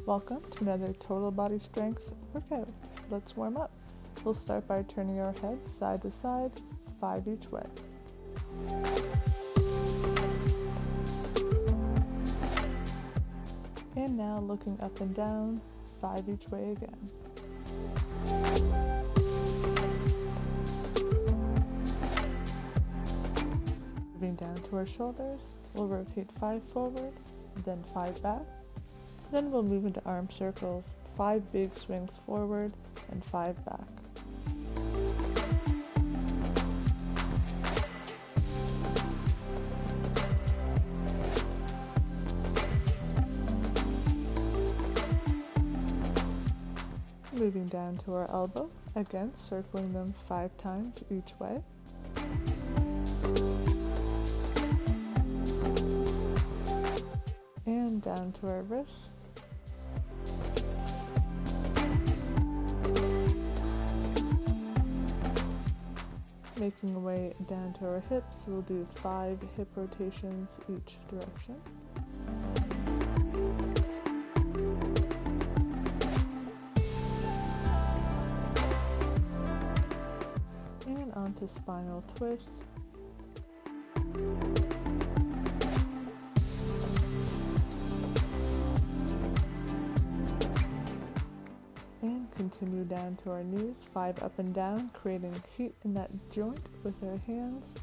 Welcome to another total body strength workout. Let's warm up. We'll start by turning our head side to side, 5 each way. And now looking up and down, 5 each way again. Moving down to our shoulders, we'll rotate 5 forward, then 5 back. Then we'll move into arm circles, 5 big swings forward and 5 back. Moving down to our elbow, again circling them 5 times each way. And down to our wrists. Making our way down to our hips, we'll do 5 hip rotations each direction. And onto spinal twists. And continue down to our knees, 5 up and down, creating heat in that joint with our hands.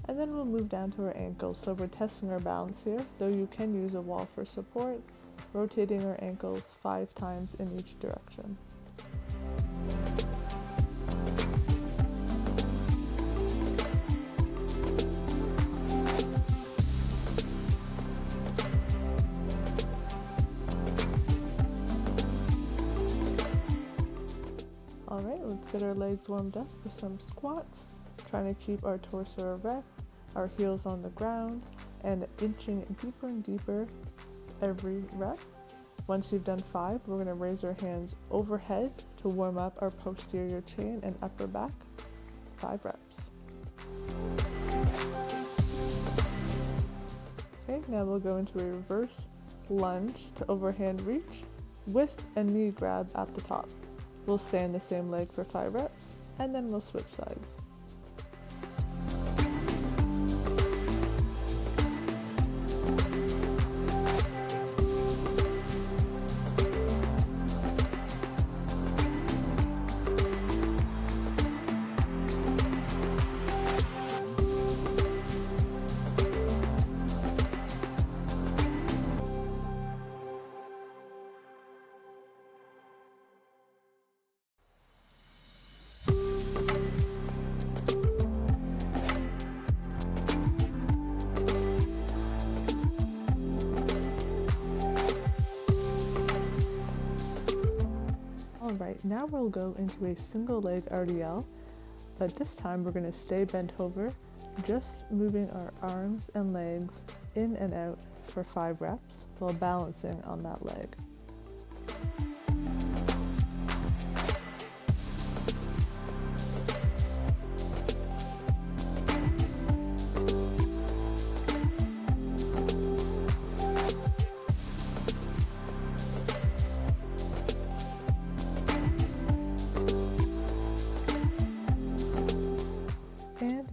And then we'll move down to our ankles. So we're testing our balance here, though you can use a wall for support, rotating our ankles 5 times in each direction. Alright, let's get our legs warmed up for some squats. Trying to keep our torso erect, our heels on the ground, and inching deeper and deeper every rep. Once you've done 5, we're going to raise our hands overhead to warm up our posterior chain and upper back. 5 reps. Okay, now we'll go into a reverse lunge to overhand reach with a knee grab at the top. We'll stay on the same leg for 5 reps, and then we'll switch sides. Alright, now we'll go into a single leg RDL, but this time we're going to stay bent over, just moving our arms and legs in and out for 5 reps while balancing on that leg.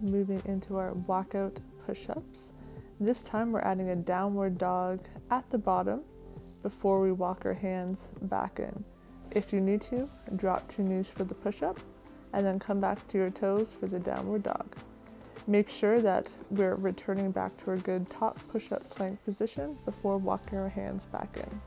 Moving into our walkout push-ups. This time we're adding a downward dog at the bottom before we walk our hands back in. If you need to, drop to your knees for the push-up and then come back to your toes for the downward dog. Make sure that we're returning back to our good top push-up plank position before walking our hands back in.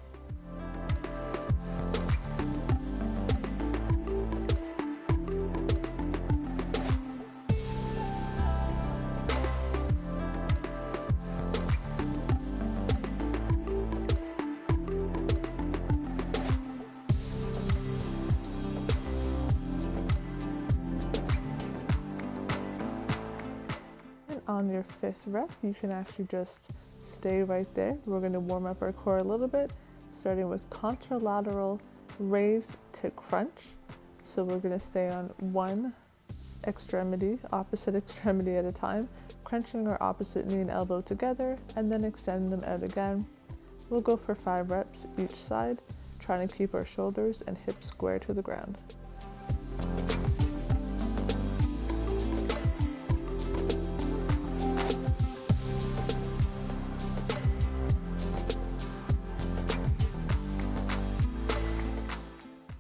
On your 5th rep, you can actually just stay right there. We're going to warm up our core a little bit, starting with contralateral raise to crunch. So we're going to stay on one extremity, opposite extremity at a time, crunching our opposite knee and elbow together, and then extend them out again. We'll go for 5 reps each side, trying to keep our shoulders and hips square to the ground.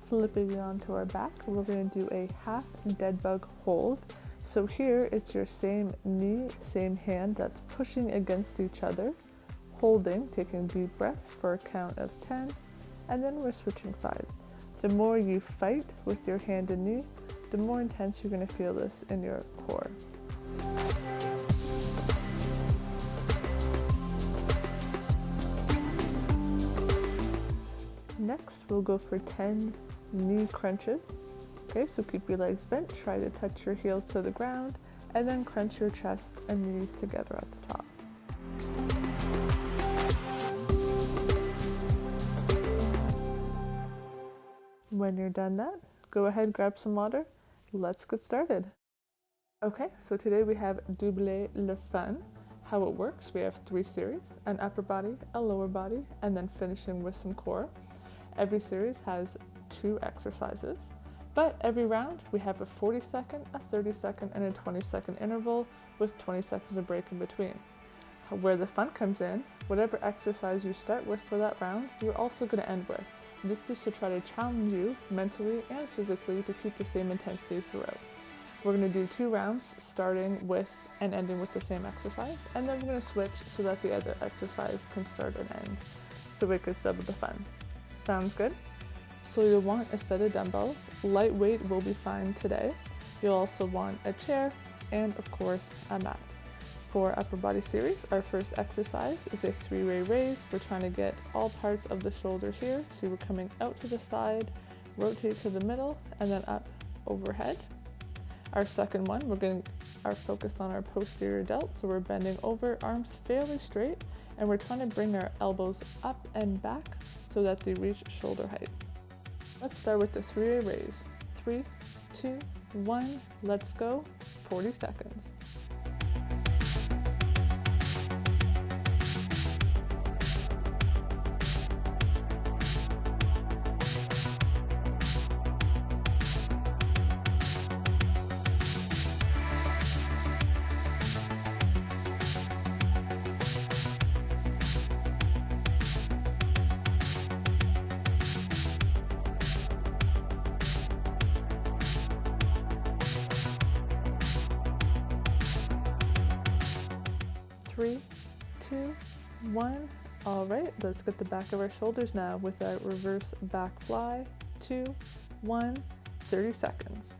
Flipping it onto our back, we're going to do a half dead bug hold. So here it's your same knee, same hand that's pushing against each other, holding, taking deep breaths for a count of 10, and then we're switching sides. The more you fight with your hand and knee, the more intense you're going to feel this in your core. Next, we'll go for 10 knee crunches. Okay, so keep your legs bent, try to touch your heels to the ground, and then crunch your chest and knees together at the top. When you're done that, go ahead, grab some water. Let's get started. Okay, so today we have Doublee le fun. How it works, we have 3 series, an upper body, a lower body, and then finishing with some core. Every series has 2 exercises, but every round we have a 40-second, a 30-second, and a 20-second interval with 20 seconds of break in between. Where the fun comes in, whatever exercise you start with for that round, you're also going to end with. This is to try to challenge you mentally and physically to keep the same intensity throughout. We're going to do 2 rounds, starting with and ending with the same exercise, and then we're going to switch so that the other exercise can start and end, so we can sub the fun. Sounds good? So you'll want a set of dumbbells. Lightweight will be fine today. You'll also want a chair and, of course, a mat. For upper body series, our first exercise is a 3-way raise. We're trying to get all parts of the shoulder here. So we're coming out to the side, rotate to the middle, and then up overhead. Our second one, we're getting our focus on our posterior delt. So we're bending over, arms fairly straight, and we're trying to bring our elbows up and back so that they reach shoulder height. Let's start with the 3-way raise. 3, 2, 1, let's go. 40 seconds. Three, 2, 1. All right, let's get the back of our shoulders now with our reverse back fly. 2, 1, 30 seconds.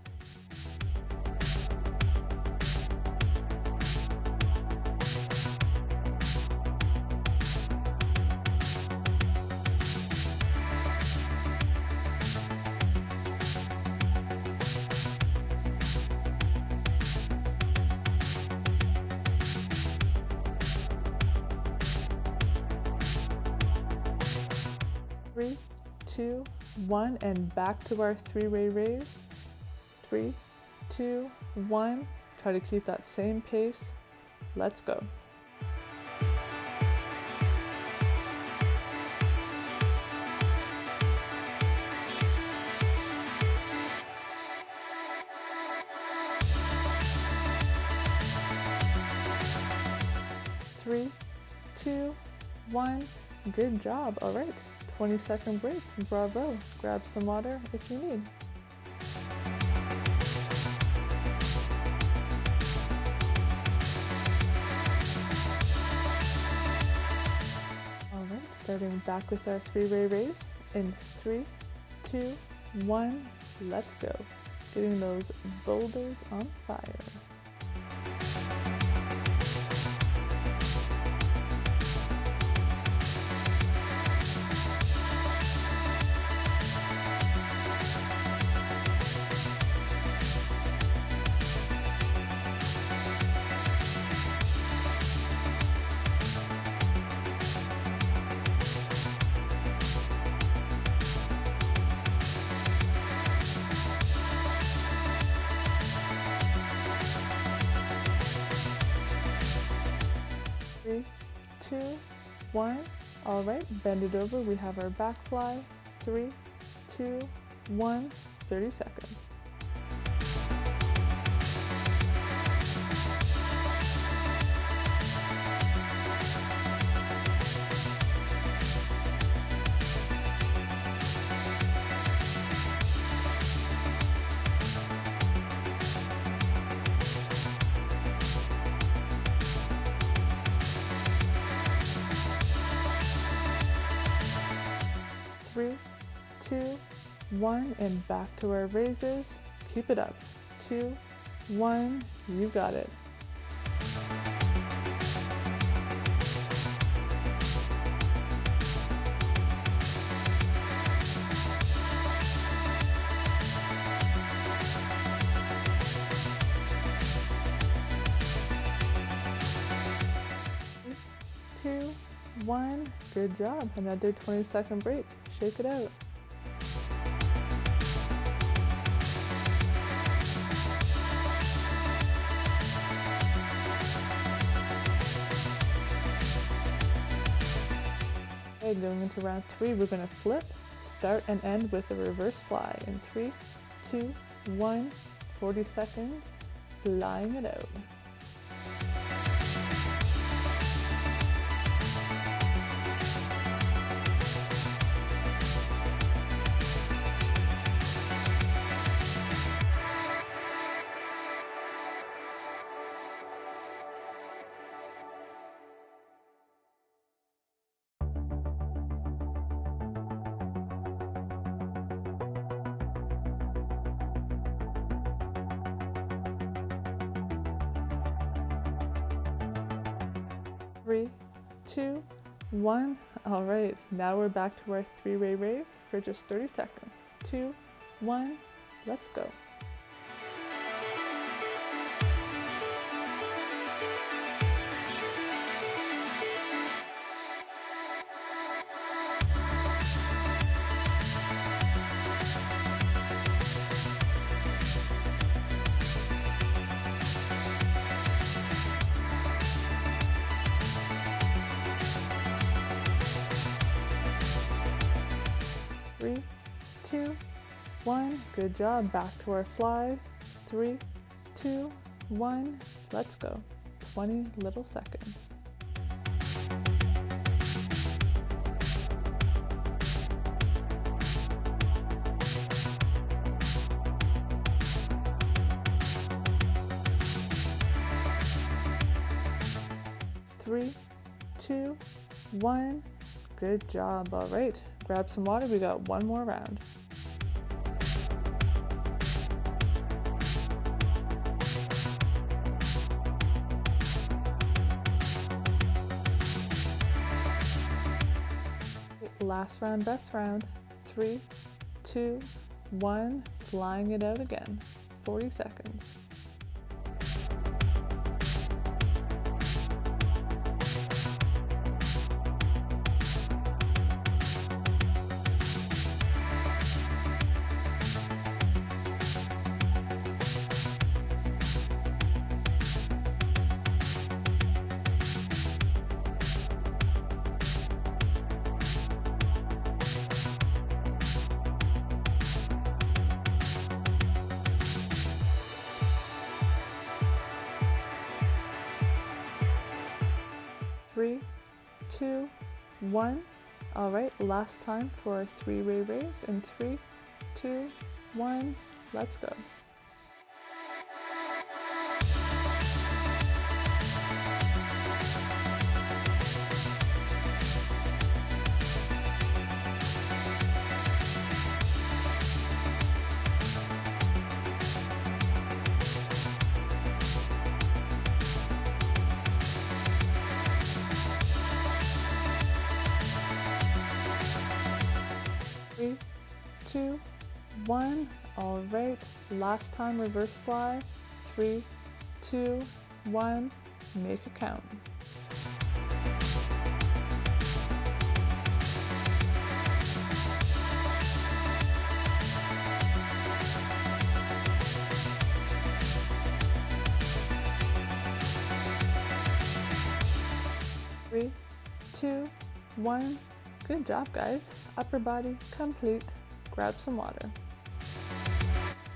Three, 2, 1, and back to our 3-way raise. 3, 2, 1. Try to keep that same pace. Let's go. Three, 2, 1. Good job. All right. 20-second break. Bravo. Grab some water if you need. All right, starting back with our 3-way raise in 3, 2, 1. Let's go. Getting those boulders on fire. 3, 2, 1. All right, bend it over. We have our back fly. 3, 2, 1, 30 seconds. 3, 2, 1, and back to our raises. Keep it up. 2, 1, you got it. Two, 1, good job. Another 20-second break. Shake it out. Okay, going into round 3, we're going to flip, start and end with a reverse fly in 3, 2, 1, 40 seconds, flying it out. 3, 2, 1. All right, now we're back to our 3-way raise for just 30 seconds. 2, 1, let's go. 3, 2, 1, good job. Back to our fly. 3, 2, 1, let's go. 20 little seconds. 3, 2, 1, good job. All right, grab some water. We got one more round. Last round, best round. 3, 2, 1, flying it out again. 40 seconds. 3, 2, 1. All right, last time for a 3-way raise in 3, 2, 1, let's go. 3, 2, 1. All right, last time reverse fly. 3, 2, 1, make it count. 3, 2, 1. Good job, guys. upper body complete. Grab some water.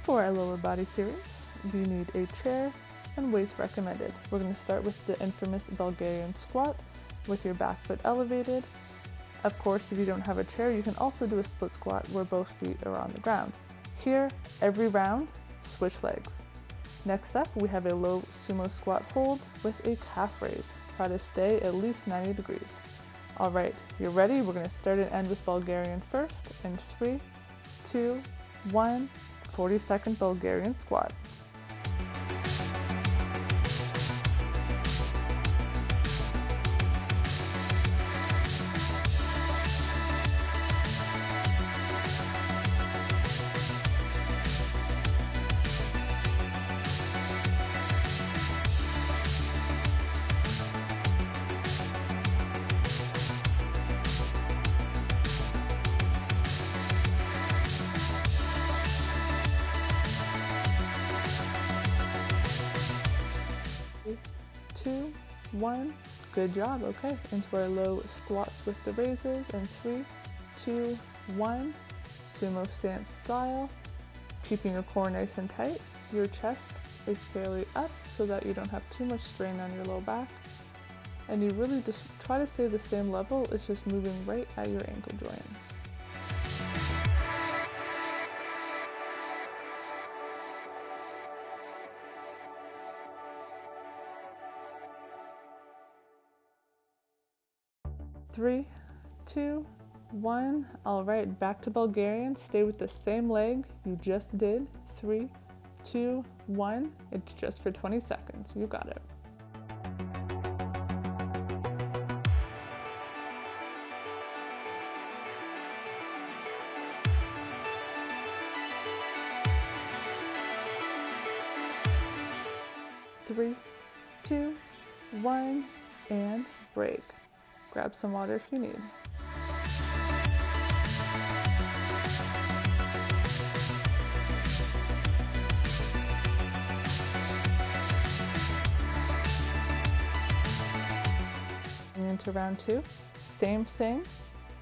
For our lower body series, you need a chair and weights recommended. We're going to start with the infamous Bulgarian squat with your back foot elevated. Of course, if you don't have a chair, you can also do a split squat where both feet are on the ground. Here, every round, switch legs. Next up, we have a low sumo squat hold with a calf raise. Try to stay at least 90 degrees. All right, you're ready. We're going to start and end with Bulgarian first in 3, 2, 1, 40-second Bulgarian squat. Two, one, good job. Okay, into our low squats with the raises in 3, 2, 1, sumo stance style. Keeping your core nice and tight. Your chest is fairly up so that you don't have too much strain on your low back. And you really just try to stay the same level. It's just moving right at your ankle joint. Three, 2, 1. All right, back to Bulgarian. Stay with the same leg you just did. 3, 2, 1. It's just for 20 seconds. You got it. Three, 2, 1, and break. Grab some water if you need. And into round 2, same thing,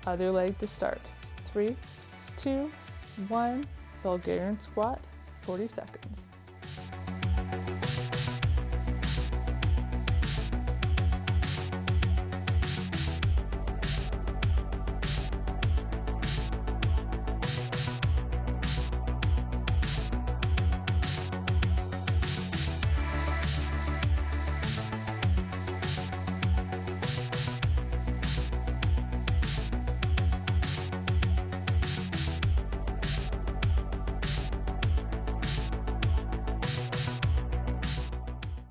other leg to start. 3, 2, 1, Bulgarian squat, 40 seconds.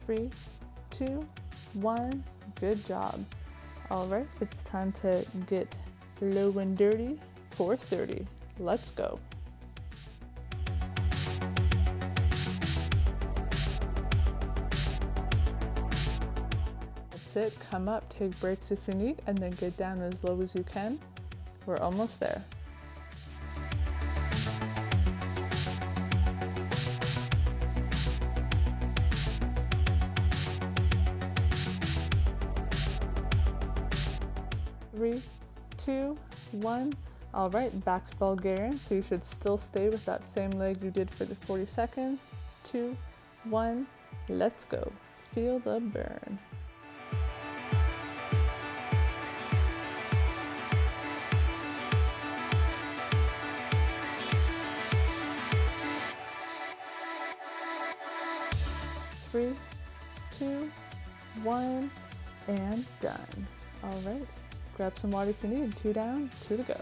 Three, 2, 1, good job. All right, it's time to get low and dirty for 30. Let's go. That's it, come up, take breaks if you need, and then get down as low as you can. We're almost there. Three, 2, 1. All right, back to Bulgarian. So you should still stay with that same leg you did for the 40 seconds. 2, 1, let's go. Feel the burn. Three, 2, 1, and done. All right. Grab some water if you need. 2 down, 2 to go.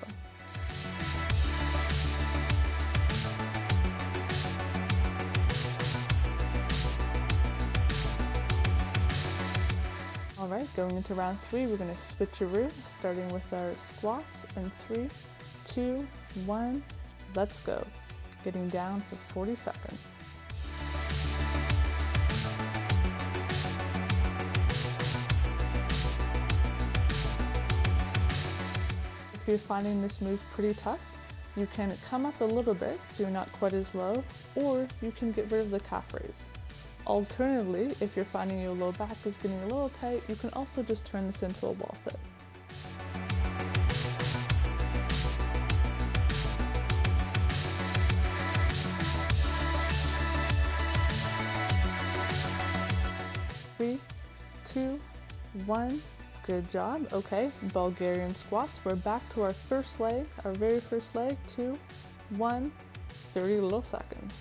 All right, going into round 3, we're going to switcheroo, starting with our squats in 3, 2, 1, let's go. Getting down for 40 seconds. If you're finding this move pretty tough, you can come up a little bit so you're not quite as low, or you can get rid of the calf raise. Alternatively, if you're finding your low back is getting a little tight, you can also just turn this into a wall sit. 3, 2, 1. Good job. Okay, Bulgarian squats. We're back to our first leg, our very first leg. 2, 1, 30 little seconds.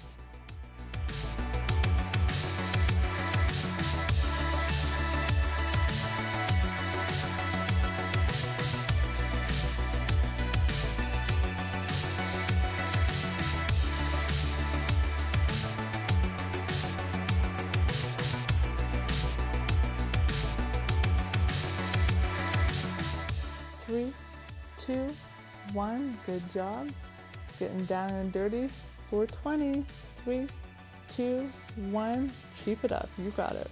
3, 2, 1. Good job. Getting down and dirty for 20. 3, 2, 1. Keep it up. You got it.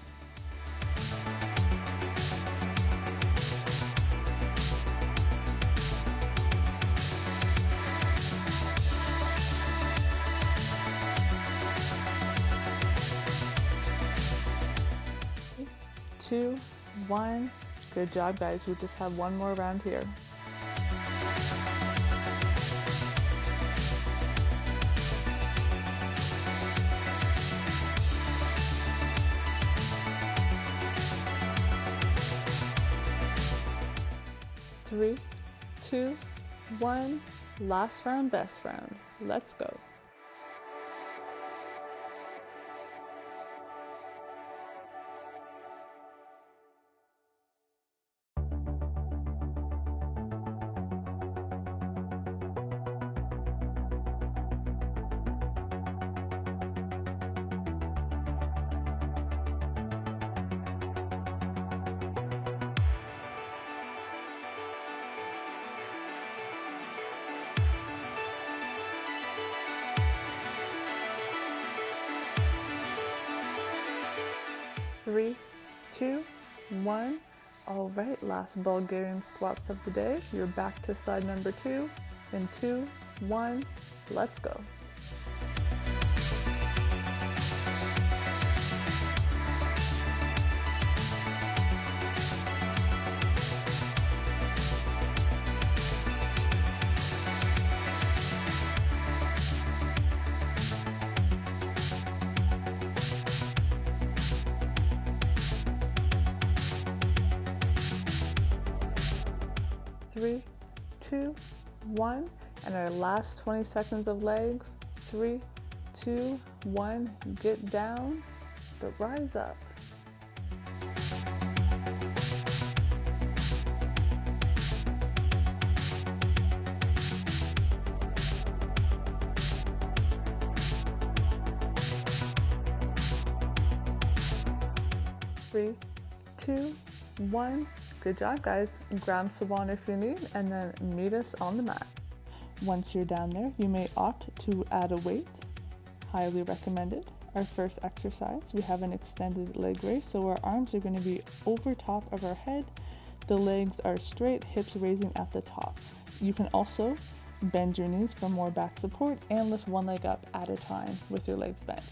Two, one. Good job, guys. We just have one more round here. Three, two, one. Last round, best round. Let's go. 3, 2, 1. All right, last Bulgarian squats of the day. You're back to side number 2 in 2, 1. Let's go. 3, 2, 1. And our last 20 seconds of legs. 3, 2, 1. Get down, but rise up. 3, 2, 1. Good job, guys. Grab some water if you need, and then meet us on the mat. Once you're down there, you may opt to add a weight. Highly recommended. Our first exercise, we have an extended leg raise, so our arms are going to be over top of our head. The legs are straight, hips raising at the top. You can also bend your knees for more back support and lift one leg up at a time with your legs bent.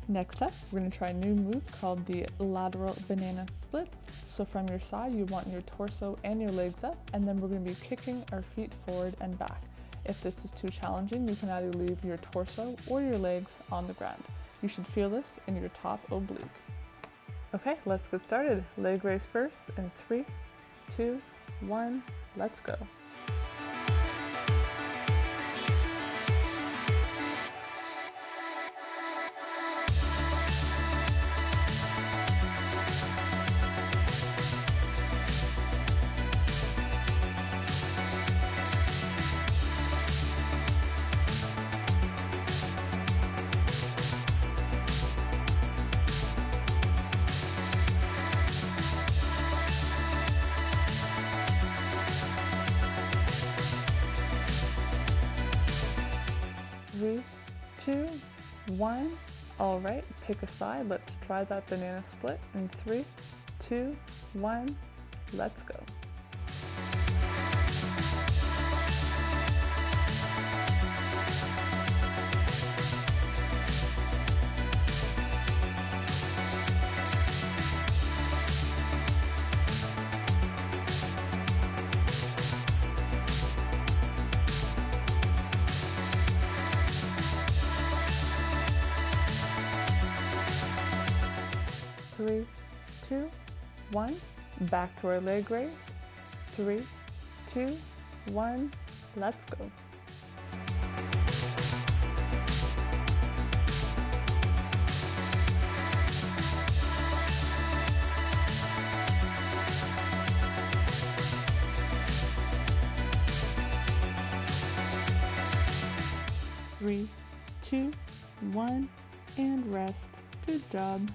Next up, we're going to try a new move called the lateral banana split. So from your side, you want your torso and your legs up, and then we're going to be kicking our feet forward and back. If this is too challenging, you can either leave your torso or your legs on the ground. You should feel this in your top oblique. Okay, let's get started. Leg raise first in 3, 2, 1, let's go. 3, 2, 1. All right, pick a side. Let's try that banana split in 3, 2, 1. Let's go. 3, 2, 1. Back to our leg raise. 3, 2, 1. Let's go. Three, 2, 1, and rest. Good job.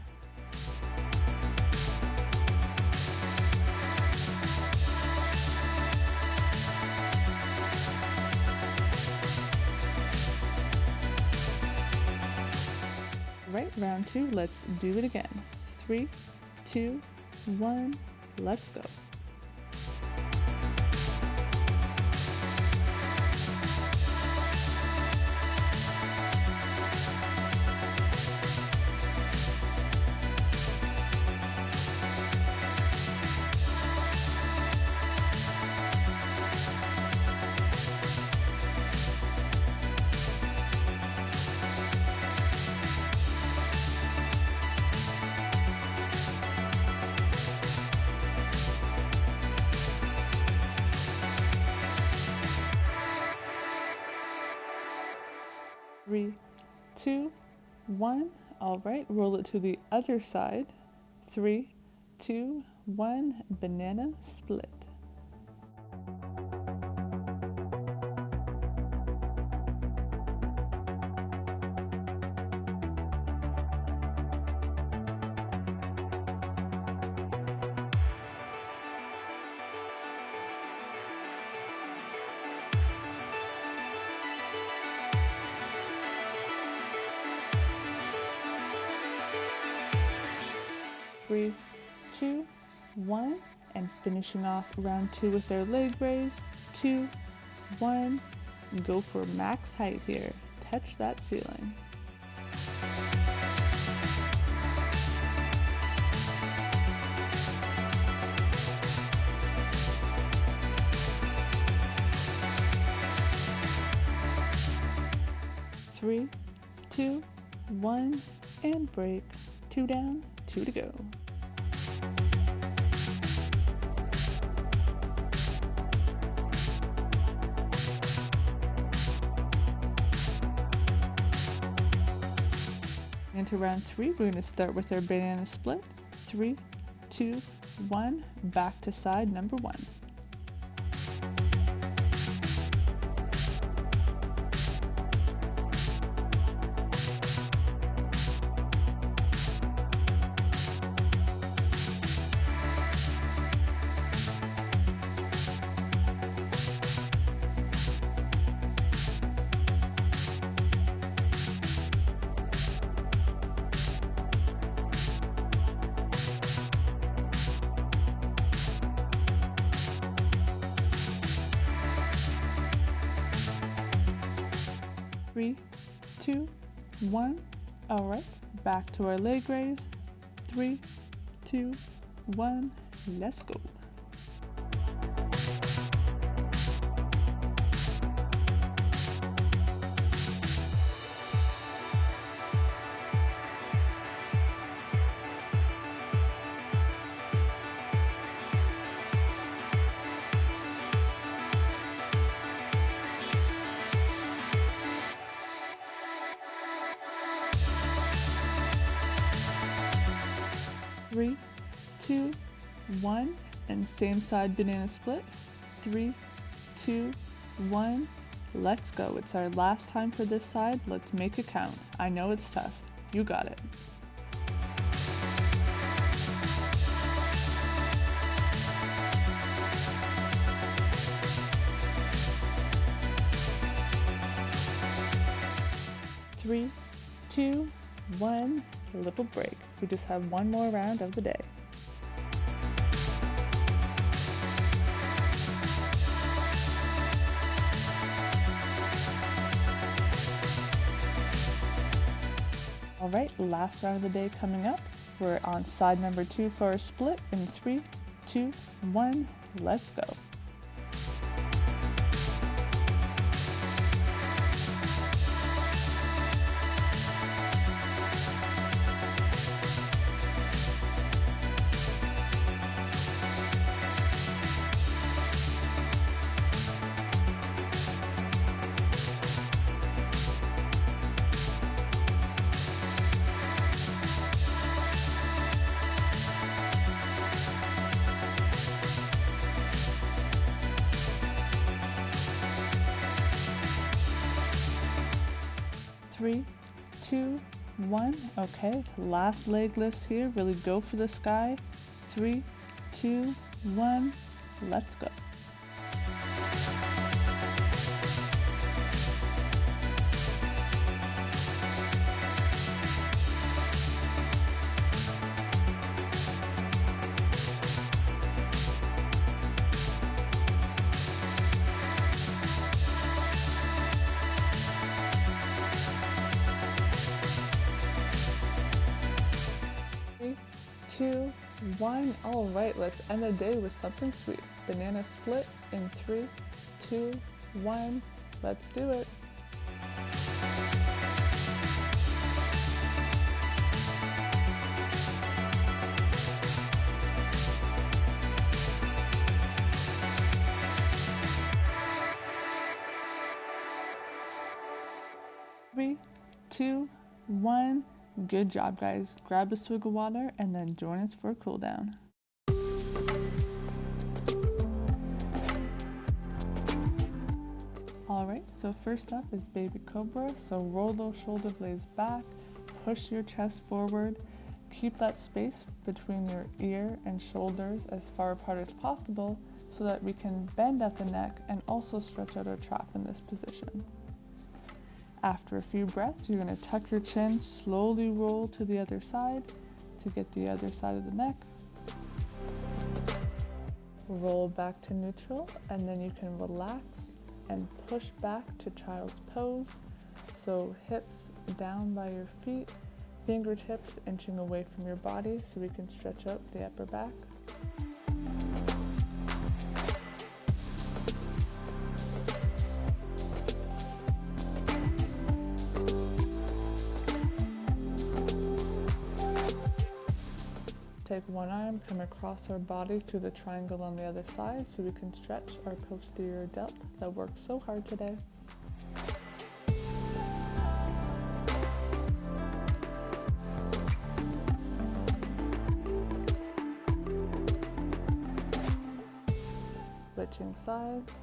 Right, round 2, let's do it again. 3, 2, 1, let's go. Three, 2, 1. All right, roll it to the other side. 3, 2, 1, banana split. Three, 2, 1, and finishing off round 2 with their leg raise. 2, 1, go for max height here. Touch that ceiling. Three, 2, 1, and break. 2 down, 2 to go. Into round 3, we're going to start with our banana split. 3, 2, 1, back to side number 1. 3, 2, 1. All right, back to our leg raise. 3, 2, 1, let's go. Three, 2, 1, and same side banana split. 3, 2, 1, let's go. It's our last time for this side. Let's make it count. I know it's tough. You got it. Three, 2, 1, little break. We just have one more round of the day. All right, last round of the day coming up. We're on side number 2 for our split in 3, 2, 1, let's go. 3, 2, 1. Okay, last leg lifts here. Really go for the sky. 3, 2, 1. Let's go. 3, 2, 1. All right, let's end the day with something sweet. Banana split in 3, 2, 1. Let's do it. 3, 2, 1. Good job, guys. Grab a swig of water and then join us for a cool down. Alright, so first up is baby cobra. So roll those shoulder blades back, push your chest forward, keep that space between your ear and shoulders as far apart as possible so that we can bend at the neck and also stretch out our trap in this position. After a few breaths, you're going to tuck your chin, slowly roll to the other side to get the other side of the neck. Roll back to neutral, and then you can relax and push back to child's pose. So hips down by your feet, fingertips inching away from your body so we can stretch out the upper back. Take one arm, come across our body to the triangle on the other side so we can stretch our posterior delt that worked so hard today. Switching sides.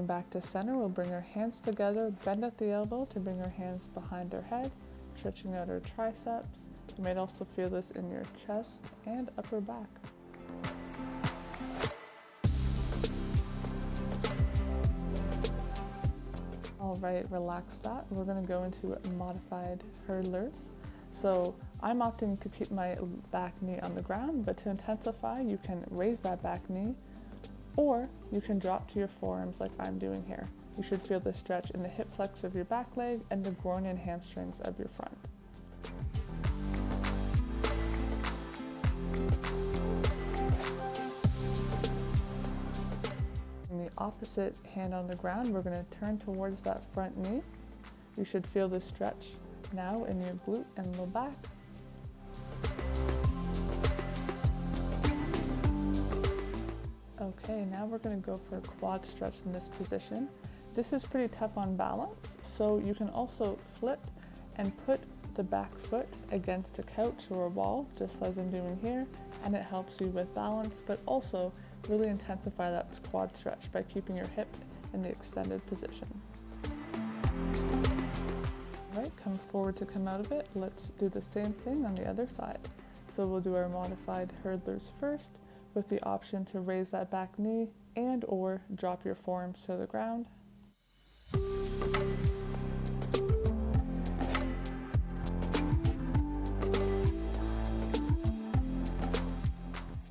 Back to center, we'll bring our hands together, bend at the elbow to bring our hands behind our head, stretching out our triceps. You might also feel this in your chest and upper back. All right, relax that. We're going to go into modified hurdlers. So I'm opting to keep my back knee on the ground, but to intensify, you can raise that back knee, or you can drop to your forearms like I'm doing here. You should feel the stretch in the hip flex of your back leg and the groin and hamstrings of your front. In the opposite hand on the ground, we're going to turn towards that front knee. You should feel the stretch now in your glute and low back. Okay, now we're going to go for a quad stretch in this position. This is pretty tough on balance, so you can also flip and put the back foot against a couch or a wall, just as I'm doing here, and it helps you with balance, but also really intensify that quad stretch by keeping your hip in the extended position. All right, come forward to come out of it. Let's do the same thing on the other side. So we'll do our modified hurdlers first, with the option to raise that back knee and or drop your forearms to the ground.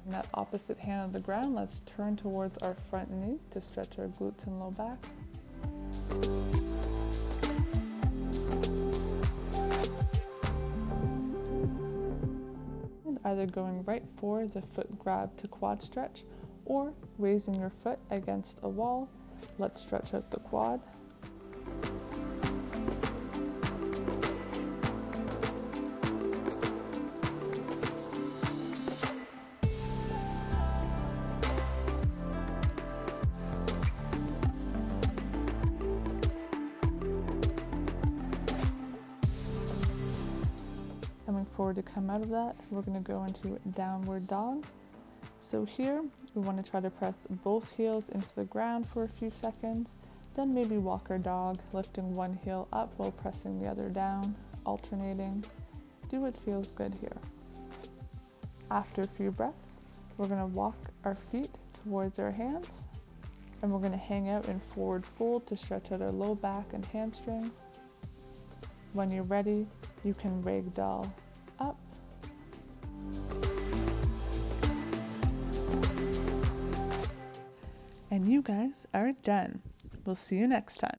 In that opposite hand on the ground, let's turn towards our front knee to stretch our glutes and low back. Either going right for the foot grab to quad stretch or raising your foot against a wall. Let's stretch out the quad. forward to come out of that, we're going to go into downward dog. So here, we want to try to press both heels into the ground for a few seconds, then maybe walk our dog, lifting one heel up while pressing the other down, alternating. Do what feels good here. After a few breaths, we're going to walk our feet towards our hands, and we're going to hang out in forward fold to stretch out our low back and hamstrings. When you're ready, you can ragdoll up. And you guys are done. We'll see you next time.